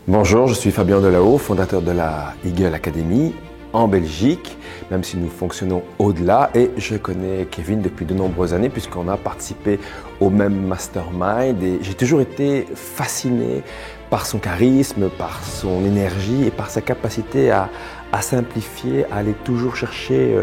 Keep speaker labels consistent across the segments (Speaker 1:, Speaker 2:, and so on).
Speaker 1: Bonjour, je suis Fabien Delahaut, fondateur de la Eagle Academy en Belgique, même si nous fonctionnons au-delà. Et je connais Kevin depuis de nombreuses années puisqu'on a participé au même mastermind. Et j'ai toujours été fasciné par son charisme, par son énergie et par sa capacité à simplifier, à aller toujours chercher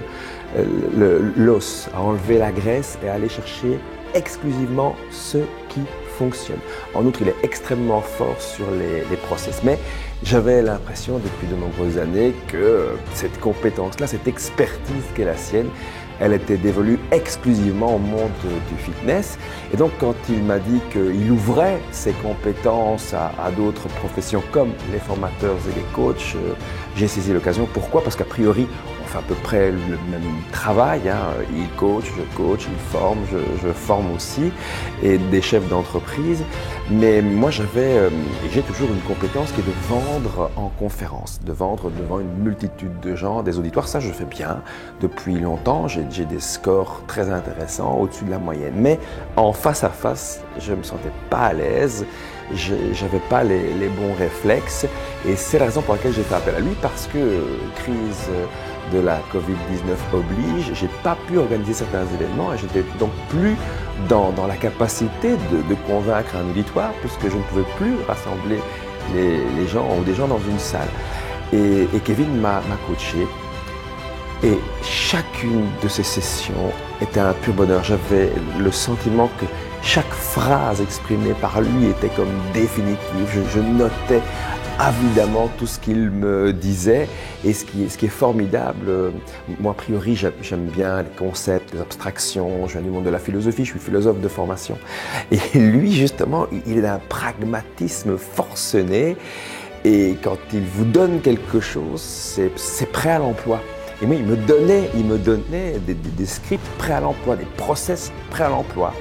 Speaker 1: l'os, à enlever la graisse et à aller chercher exclusivement ce qui fonctionne. En outre, il est extrêmement fort sur les process. Mais j'avais l'impression depuis de nombreuses années que cette compétence-là, cette expertise qui est la sienne, elle était dévolue exclusivement au monde du fitness. Et donc, quand il m'a dit qu'il ouvrait ses compétences à d'autres professions comme les formateurs et les coachs, j'ai saisi l'occasion. Pourquoi? Parce qu'a priori, on fait à peu près le même travail. Il coach, je coach, il forme, je forme aussi, et des chefs d'entreprise. Mais moi, j'ai toujours une compétence qui est de vendre en conférence, de vendre devant une multitude de gens, des auditoires. Ça, je fais bien depuis longtemps. J'ai des scores très intéressants, au-dessus de la moyenne. Mais en face à face, je ne me sentais pas à l'aise. Je n'avais pas les bons réflexes. Et c'est la raison pour laquelle j'ai fait appel à lui, parce que crise de la Covid-19 oblige, j'ai pas pu organiser certains événements et j'étais donc plus dans la capacité de convaincre un auditoire, puisque je ne pouvais plus rassembler les gens ou des gens dans une salle. Et Kevin m'a coaché. Et chacune de ces sessions était un pur bonheur. J'avais le sentiment que chaque phrase exprimée par lui était comme définitive. Je notais avidement tout ce qu'il me disait. Et ce qui est formidable, moi a priori j'aime bien les concepts, les abstractions, je viens du monde de la philosophie, je suis philosophe de formation. Et lui justement, il est d'un pragmatisme forcené. Et quand il vous donne quelque chose, c'est prêt à l'emploi. Et moi, il me donnait des scripts prêts à l'emploi, des process prêts à l'emploi.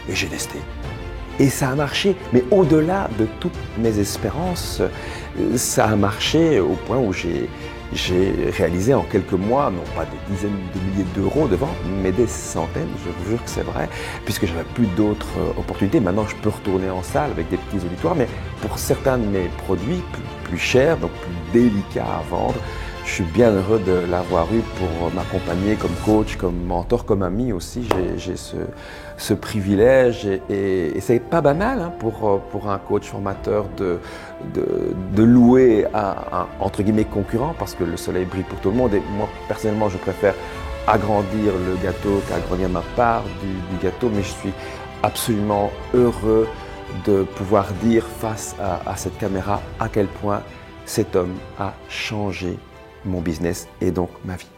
Speaker 1: Et j'ai testé. Et ça a marché. Mais au-delà de toutes mes espérances, ça a marché au point où j'ai réalisé en quelques mois, non pas des dizaines de milliers d'euros de vente, mais des centaines, je vous jure que c'est vrai, puisque je n'avais plus d'autres opportunités. Maintenant, je peux retourner en salle avec des petits auditoires, mais pour certains de mes produits plus chers, donc plus délicats à vendre, je suis bien heureux de l'avoir eu pour m'accompagner comme coach, comme mentor, comme ami aussi. J'ai ce privilège et c'est pas banal pour un coach formateur de louer un entre guillemets concurrent, parce que le soleil brille pour tout le monde. Et moi personnellement, je préfère agrandir le gâteau qu'agrandir ma part du gâteau, mais je suis absolument heureux de pouvoir dire face à cette caméra à quel point cet homme a changé mon business et donc ma vie.